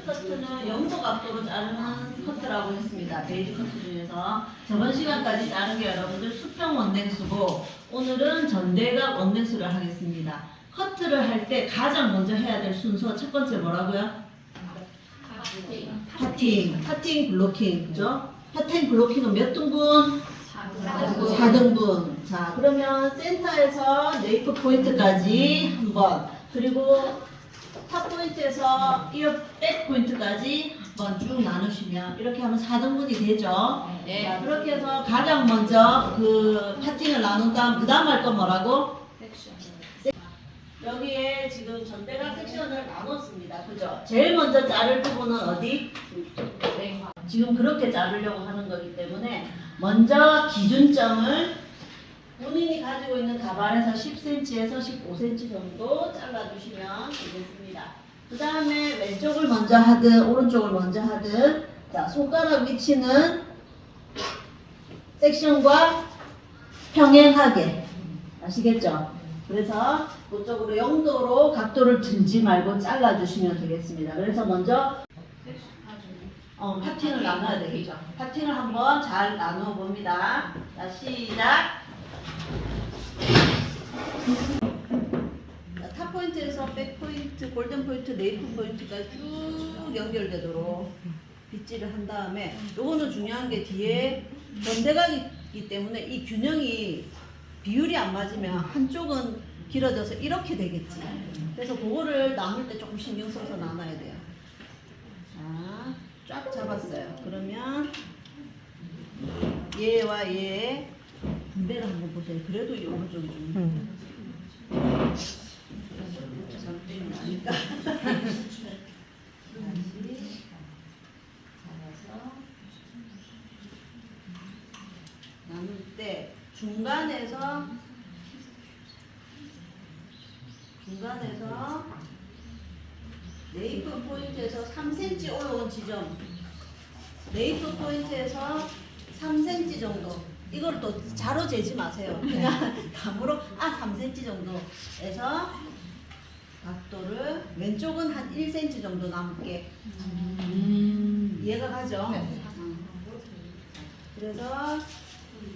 커트는 영도 각도로 자르는 커트라고 했습니다. 베이지 커트 중에서 저번 시간까지 자른 게 여러분들 수평 원랭수고 오늘은 전대각 원랭수를 하겠습니다. 커트를 할 때 가장 먼저 해야 될 순서 첫 번째 뭐라고요? 파팅 블로킹, 그죠? 파팅 블로킹은 몇 등분? 4등분. 자, 그러면 센터에서 네이프 포인트까지 한 번, 그리고 탑 포인트에서 이어 백 포인트까지 한 번 쭉 나누시면 이렇게 하면 4등분이 되죠. 네. 자, 그렇게 해서 가장 먼저 그 파팅을 나눈 다음 그 다음 할 건 뭐라고? 여기에 지금 전대각 섹션을 나눴습니다. 그죠? 제일 먼저 자를 부분은 어디? 지금 그렇게 자르려고 하는 거기 때문에 먼저 기준점을 본인이 가지고 있는 가발에서 10cm에서 15cm 정도 잘라주시면 되겠습니다. 그 다음에 왼쪽을 먼저 하든 오른쪽을 먼저 하든, 자, 손가락 위치는 섹션과 평행하게, 아시겠죠? 그래서 그쪽으로 0도로 각도를 들지 말고 잘라주시면 되겠습니다. 그래서 먼저 파팅을 나눠야 되겠죠. 파팅을 한번 잘 나누어 봅니다. 자, 시작. 자, 탑 포인트에서 백 포인트, 골든 포인트, 네이프 포인트까지 쭉 연결되도록 빗질을 한 다음에, 요거는 중요한 게 뒤에 전대각이기 때문에 이 균형이 비율이 안 맞으면 한쪽은 길어져서 이렇게 되겠지. 그래서 그거를 나눌 때 조금 신경 써서 나눠야 돼요. 자, 쫙 잡았어요. 그러면 얘와 얘의 분배를 한번 보세요. 그래도 이 오른쪽이 좀 장점이 나니까. 다시 잡아서 나눌 때 중간에서 네이프 포인트에서 3cm 올라온 지점, 네이프 포인트에서 3cm 정도, 이걸 또 자로 재지 마세요. 그냥 감으로 3cm 정도에서 각도를, 왼쪽은 한 1cm 정도 남게. 이해가 가죠? 그래서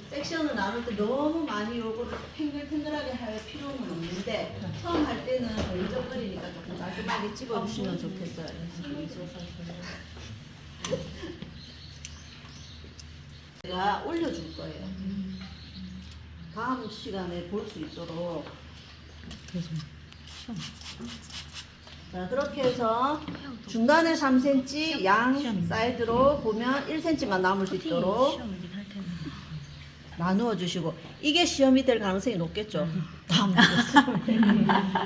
섹션을 나눌 때 너무 많이 요거를 탱글탱글하게 할 필요는 없는데, 처음 할 때는 걸리적거리니까 조금 깔끔하게 찍어주시면 좋겠어요. 제가 올려줄 거예요. 다음 시간에 볼 수 있도록. 자, 그렇게 해서 중간에 3cm, 양 사이드로 보면 1cm만 남을 수 있도록 나누어 주시고, 이게 시험이 될 가능성이 높겠죠. 다음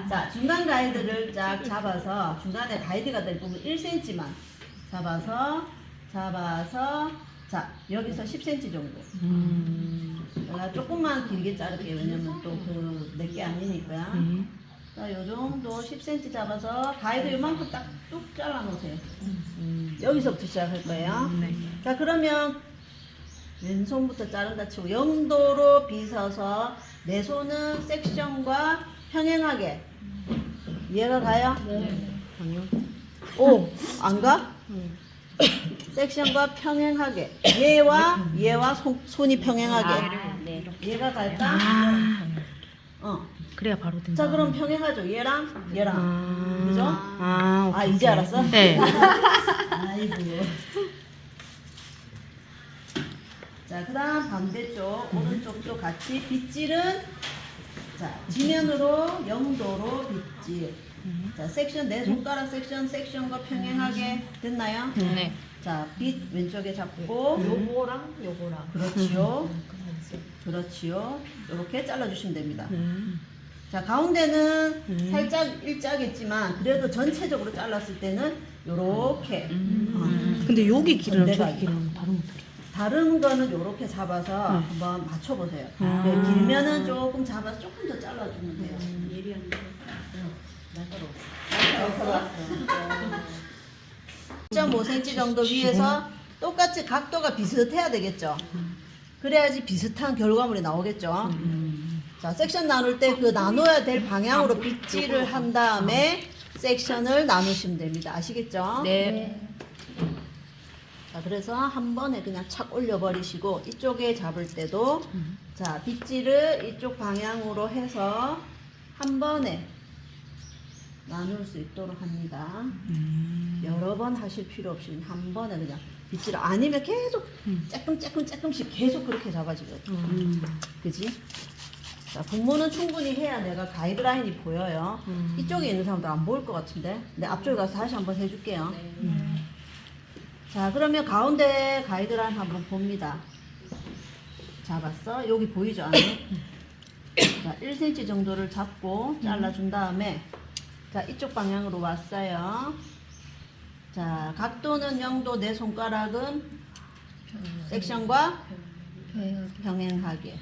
자, 중간 가이드를 쫙 잡아서, 중간에 가이드가 될 부분 1cm만 잡아서, 자, 여기서 10cm 정도. 제가 조금만 길게 자를게요. 왜냐면 또 그 몇 개 아니니까. 자, 요 정도 10cm 잡아서 가이드 요만큼 딱 뚝 잘라 놓으세요. 여기서부터 시작할 거예요. 자, 그러면 왼손부터 자른다 치고 0도로 빗어서 내 손은 섹션과 평행하게. 이해가 가요? 네. 아니요. 오, 안 가? 섹션과 평행하게. 얘와 손이 평행하게. 얘가 갈까? 그래야 바로 된다. 자, 그럼 평행하죠. 얘랑 그죠? 오케이. 이제 알았어? 네. 아이고. 자, 그 다음 반대쪽 오른쪽도 같이 빗질은, 자, 지면으로 0도로 빗질. 자, 섹션, 내 손가락 섹션과 평행하게 됐나요? 네. 자, 빗 왼쪽에 잡고 요거랑 그렇지요. 이렇게 잘라주시면 됩니다. 자, 가운데는 살짝 일자겠지만 그래도 전체적으로 잘랐을 때는 요렇게. 근데 여기 길이랑 내가 저기 길이랑 다른 거. 다른 거는 요렇게 잡아서 한번 맞춰보세요. 네, 길면은 조금 잡아서 조금 더 잘라주면 돼요. 예리한데. 날카로웠어. 1.5cm 정도 위에서 똑같이 각도가 비슷해야 되겠죠. 그래야지 비슷한 결과물이 나오겠죠. 자, 섹션 나눌 때 그 나눠야 될 방향으로 빗질을 한 다음에 섹션을 나누시면 됩니다. 아시겠죠? 네. 자, 그래서 한 번에 그냥 착 올려버리시고 이쪽에 잡을 때도 자, 빗질을 이쪽 방향으로 해서 한 번에 나눌 수 있도록 합니다. 여러 번 하실 필요 없이 한 번에 그냥 빗질을 아니면 계속 조금씩 계속 그렇게 잡아지거든. 그지? 자, 분모는 충분히 해야 내가 가이드라인이 보여요. 이쪽에 있는 사람들 안 보일 것 같은데. 근데 앞쪽에 가서 다시 한번 해줄게요. 자, 그러면 가운데 가이드라인 한번 봅니다. 잡았어? 여기 보이죠? 안에? 자, 1cm 정도를 잡고 잘라준 다음에 자, 이쪽 방향으로 왔어요. 자, 각도는 0도, 내 손가락은 섹션과 병행하게.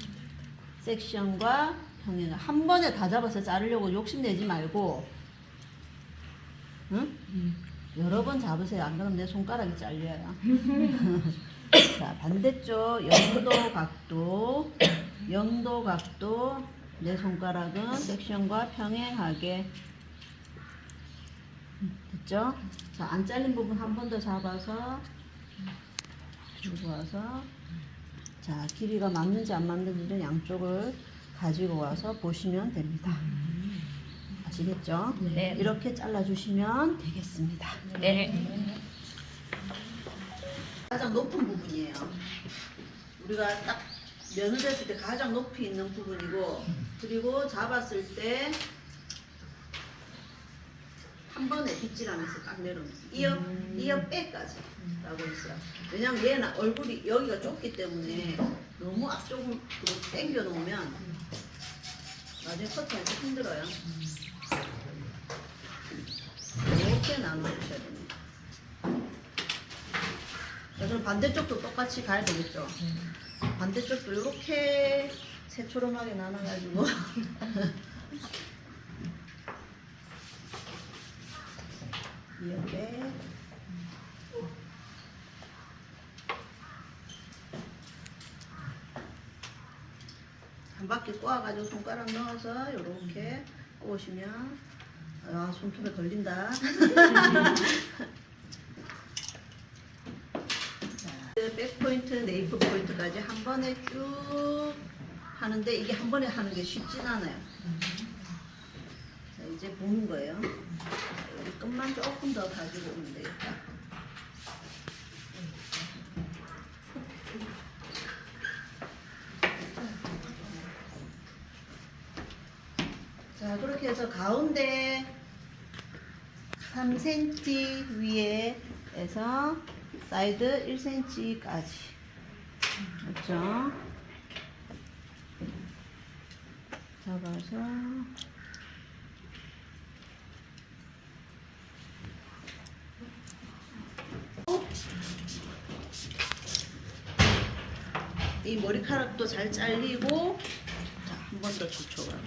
섹션과 병행하게. 한 번에 다 잡아서 자르려고 욕심내지 말고, 응? 여러 번 잡으세요. 안 그러면 내 손가락이 잘려요. 자, 반대쪽 0도 각도, 0도 각도, 내 손가락은 섹션과 평행하게. 됐죠? 자, 안 잘린 부분 한 번 더 잡아서 주고 와서 자, 길이가 맞는지 안 맞는지는 양쪽을 가지고 와서 보시면 됩니다. 아시겠죠? 네. 이렇게 잘라주시면 되겠습니다. 네. 가장 높은 부분이에요. 우리가 딱 면을 댔을 때 가장 높이 있는 부분이고, 그리고 잡았을 때 한 번에 빗질하면서 딱 내려놓는 이어 빼까지 라고 있어요. 왜냐면 얘는 얼굴이 여기가 좁기 때문에 너무 앞쪽으로 당겨 놓으면 나중에 커트하기 힘들어요. 이렇게 나눠주셔야 됩니다. 자, 그럼 반대쪽도 똑같이 가야 되겠죠. 반대쪽도 이렇게 새초롬하게 나눠가지고 이렇게 한 바퀴 꼬아가지고 손가락 넣어서 이렇게 꼬시면 아, 손톱에 걸린다. 백포인트, 네이프 포인트까지 한 번에 쭉 하는데 이게 한 번에 하는 게 쉽진 않아요. 자, 이제 보는 거예요. 자, 여기 끝만 조금 더 가지고 오면 되겠다. 자, 그렇게 해서 가운데 3cm 위에에서 사이드 1cm까지. 그렇죠? 잡아서 이 머리카락도 잘 잘리고 한 번 더 붙여봐요.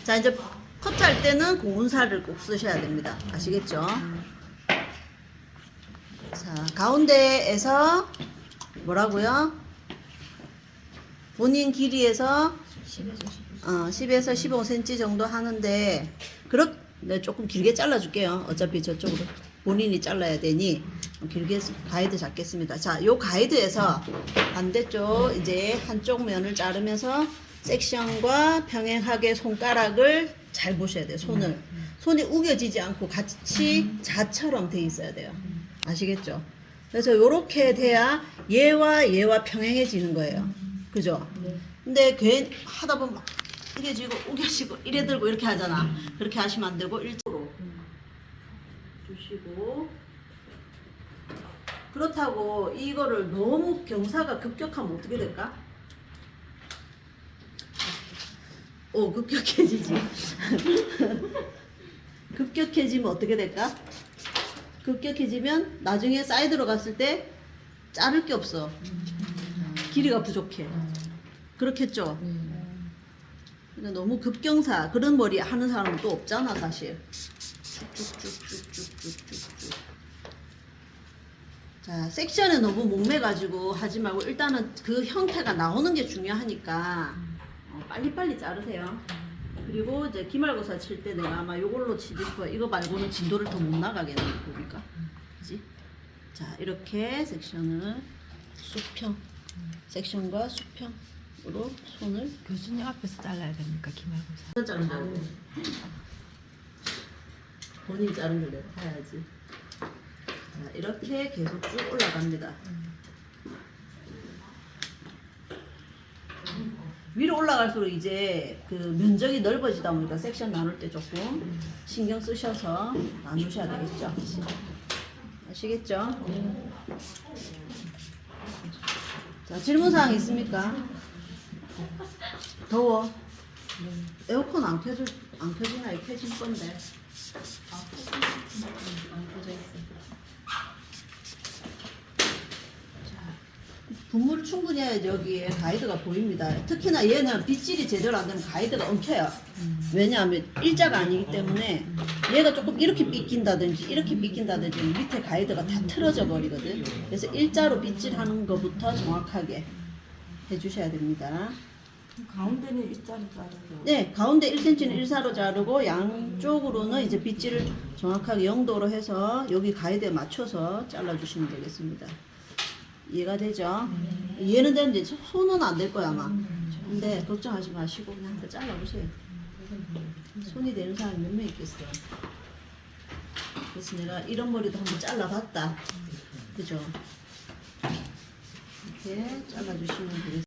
자, 이제 컷할 때는 고운살을 꼭 쓰셔야 됩니다. 아시겠죠? 자, 가운데에서 뭐라고요? 본인 길이에서 10에서 15cm 정도 하는데 네, 조금 길게 잘라줄게요. 어차피 저쪽으로 본인이 잘라야 되니 길게 가이드 잡겠습니다. 자, 요 가이드에서 반대쪽 이제 한쪽 면을 자르면서 섹션과 병행하게 손가락을 잘 보셔야 돼요. 손이 우겨지지 않고 같이 자처럼 돼 있어야 돼요. 아시겠죠? 그래서 요렇게 돼야 얘와 평행해지는 거예요. 그죠? 근데 괜히 하다 보면 막 우겨지고 우겨지고 이래 들고 이렇게 하잖아. 그렇게 하시면 안 되고 일자로 주시고. 그렇다고 이거를 너무 경사가 급격하면 어떻게 될까? 오, 급격해지지. 급격해지면 어떻게 될까? 급격해지면 나중에 사이드로 갔을 때 자를 게 없어. 길이가 부족해. 그렇겠죠? 근데 너무 급경사 그런 머리 하는 사람은 또 없잖아 사실. 쭉쭉쭉쭉쭉쭉쭉. 자, 섹션에 너무 목매가지고 하지 말고 일단은 그 형태가 나오는 게 중요하니까 빨리빨리 자르세요. 그리고 이제 기말고사 칠 때 내가 아마 요걸로 치질 거야. 이거 말고는 진도를 더 못 나가겠네 보니까. 그지? 자 이렇게 섹션을 수평 섹션과 수평으로 손을 교수님 앞에서 잘라야 됩니까 기말고사? 자른 걸 본인이 자른 걸 내가 봐야지. 자 이렇게 계속 쭉 올라갑니다. 위로 올라갈수록 이제 그 면적이 넓어지다 보니까 섹션 나눌 때 조금 신경 쓰셔서 나누셔야 되겠죠. 아시겠죠? 자 질문사항 있습니까? 더워. 에어컨 안 켜지나? 이 켜질 건데. 안 켜져 있어. 분무를 충분히 해야지 여기에 가이드가 보입니다. 특히나 얘는 빗질이 제대로 안 되면 가이드가 엉켜요. 왜냐하면 일자가 아니기 때문에 얘가 조금 이렇게 삐낀다든지 이렇게 삐낀다든지 밑에 가이드가 다 틀어져 버리거든. 그래서 일자로 빗질하는 것부터 정확하게 해주셔야 됩니다. 가운데는 일자로 자르고. 네, 가운데 1cm는 일사로 자르고 양쪽으로는 이제 빗질을 정확하게 0도로 해서 여기 가이드에 맞춰서 잘라주시면 되겠습니다. 이해가 되죠? 이해는 되는데 손은 안 될 거야 아마. 근데 걱정하지 마시고 그냥 한번 잘라보세요. 손이 되는 사람이 몇 명 있겠어요. 그래서 내가 이런 머리도 한번 잘라봤다. 그죠? 이렇게 잘라주시면 되겠습니다.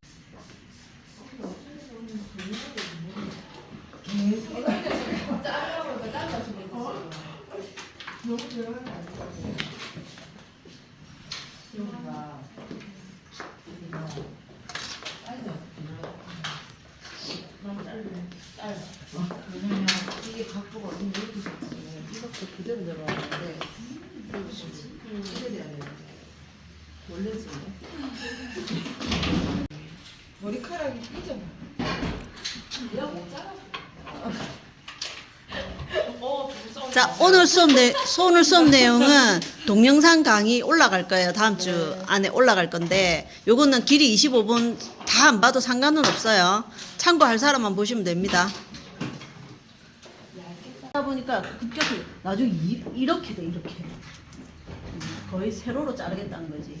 왜냐면 이게 각도가 너무 이렇게 됐어요. 이것도 그대로 내려왔는데 그대로 해야 되는데 원래 쓰네. 머리카락이 삐져. 내가 못 잘랐어. 자 오늘 수업 내용은 동영상 강의 올라갈 거예요. 다음 주 안에 올라갈 건데 요거는 길이 25분 다 안 봐도 상관은 없어요. 참고할 사람만 보시면 됩니다. 하다 보니까 급격히 나중에 이렇게 돼 이렇게 거의 세로로 자르겠다는 거지.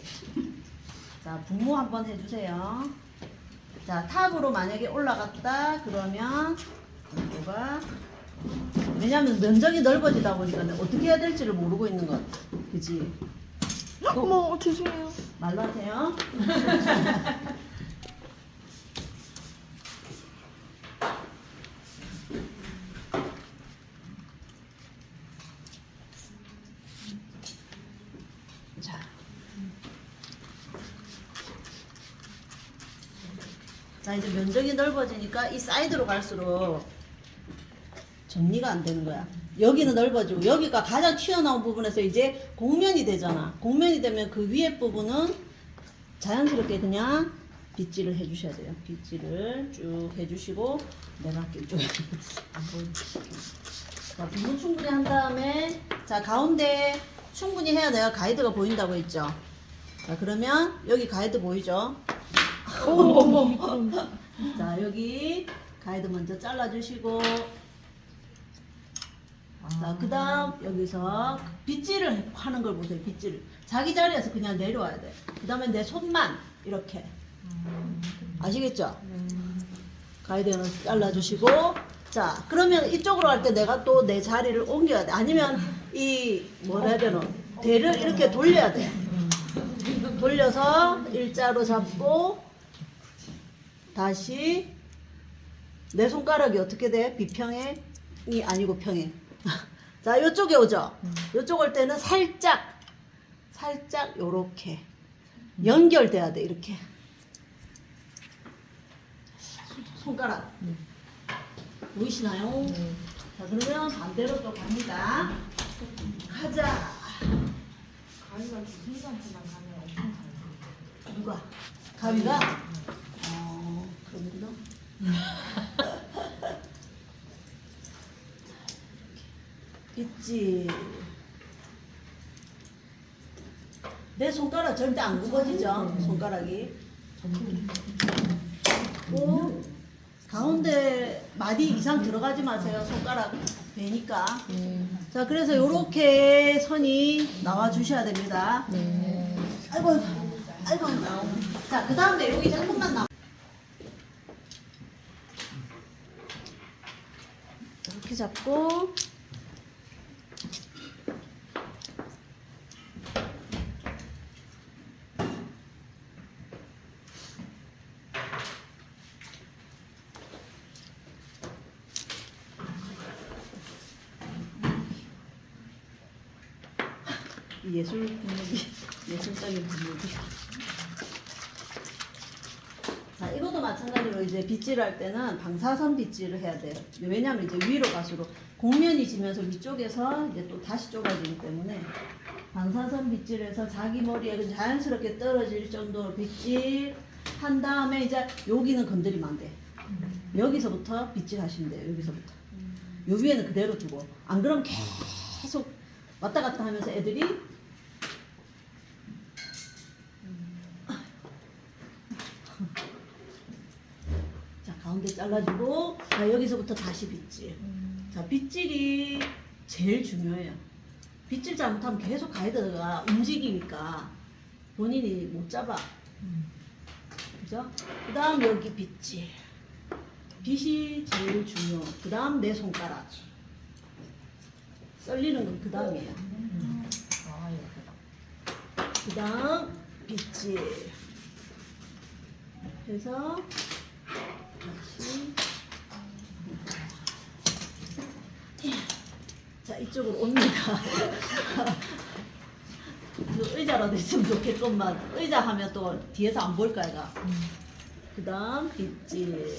자 분무 한번 해주세요. 자 탑으로 만약에 올라갔다 그러면 이거가 왜냐면 면적이 넓어지다 보니까 어떻게 해야 될지를 모르고 있는 것 그지? 어머 죄송해요. 말로 하세요. 자. 자 이제 면적이 넓어지니까 이 사이드로 갈수록 정리가 안 되는 거야. 여기는 넓어지고 여기가 가장 튀어나온 부분에서 이제 곡면이 되잖아. 곡면이 되면 그 위에 부분은 자연스럽게 그냥 빗질을 해주셔야 돼요. 빗질을 쭉 해주시고 내가 할게 이쪽에 안 보이네. 자 부분 충분히 한 다음에 자 가운데 충분히 해야 내가 가이드가 보인다고 했죠. 자 그러면 여기 가이드 보이죠? 자 여기 가이드 먼저 잘라주시고 자, 그 다음 여기서 빗질을 하는 걸 보세요. 빗질을 자기 자리에서 그냥 내려와야 돼. 그 다음에 내 손만 이렇게 아시겠죠? 가이드는 잘라주시고 자 그러면 이쪽으로 할 때 내가 또 내 자리를 옮겨야 돼. 아니면 이 뭐라 해야 되나 대를 이렇게 돌려야 돼. 돌려서 일자로 잡고 다시 내 손가락이 어떻게 돼? 비평행이 아니고 평행. 자, 요쪽에 오죠? 요쪽 올 때는 살짝 요렇게 연결돼야 돼, 이렇게. 손가락. 보이시나요? 자, 그러면 반대로 또 갑니다. 가자. 가위가 선생님한테만 가면 엄청 잘 누가? 가위가? 그런가? 있지. 내 손가락 절대 안 굽어지죠? 손가락이. 오, 가운데 마디 이상 들어가지 마세요. 손가락 베니까. 네. 자, 그래서 요렇게 선이 나와 주셔야 됩니다. 네. 아이고, 아이고. 자, 그 다음에 여기 조금만 나. 이렇게 잡고. 예술 분위기, 예술적인 분위기. 자, 이것도 마찬가지로 이제 빗질을 할 때는 방사선 빗질을 해야 돼요. 왜냐면 이제 위로 갈수록 곡면이 지면서 위쪽에서 이제 또 다시 좁아지기 때문에 방사선 빗질해서 자기 머리에 그냥 자연스럽게 떨어질 정도로 빗질 한 다음에 이제 여기는 건드리면 안 돼. 여기서부터 빗질 하시면 돼요. 여기서부터. 요 위에는 그대로 두고. 안 그러면 계속 왔다 갔다 하면서 애들이 자, 가운데 잘라주고, 자, 여기서부터 다시 빗질. 자, 빗질이 제일 중요해요. 빗질 잘못하면 계속 가이드가 움직이니까 본인이 못 잡아. 그죠? 그 다음 여기 빗질. 빗이 제일 중요. 그 다음 내 손가락. 썰리는 건 그 다음이에요. 아, 예쁘다. 그 다음 빗질 해서 다시 자, 이쪽으로 옵니다. 이거 의자라도 있으면 좋겠건만 의자 하면 또 뒤에서 안 보일까 얘가. 그 다음 빗질.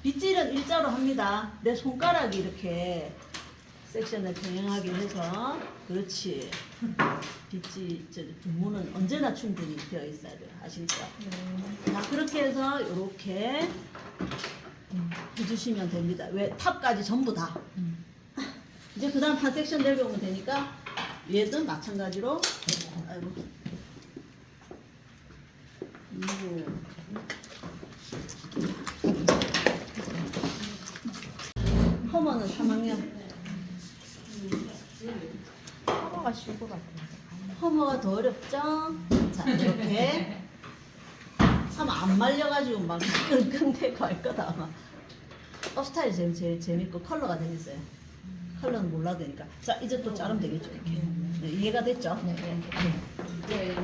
빗질은 일자로 합니다. 내 손가락이 이렇게 섹션을 평행하게 해서 그렇지. 빗질 부분은 언제나 충분히 되어 있어야 돼요. 아시겠죠? 자, 그렇게 해서 이렇게 해주시면 됩니다. 왜 탑까지 전부 다. 이제 그 다음 한 섹션 내려오면 되니까 얘도 마찬가지로. 아이고. 허머는 3학년. 커버가 쉬울 것 같아요. 허머가 더 어렵죠? 자, 이렇게 하면 안 말려가지고 막 끙끙대고 할 거다 아마. 스타일이 제일 재밌고 컬러가 되겠어요. 컬러는 몰라도 되니까. 자, 이제 또 자르면 되겠죠, 이렇게. 네, 이해가 됐죠? 네. 이제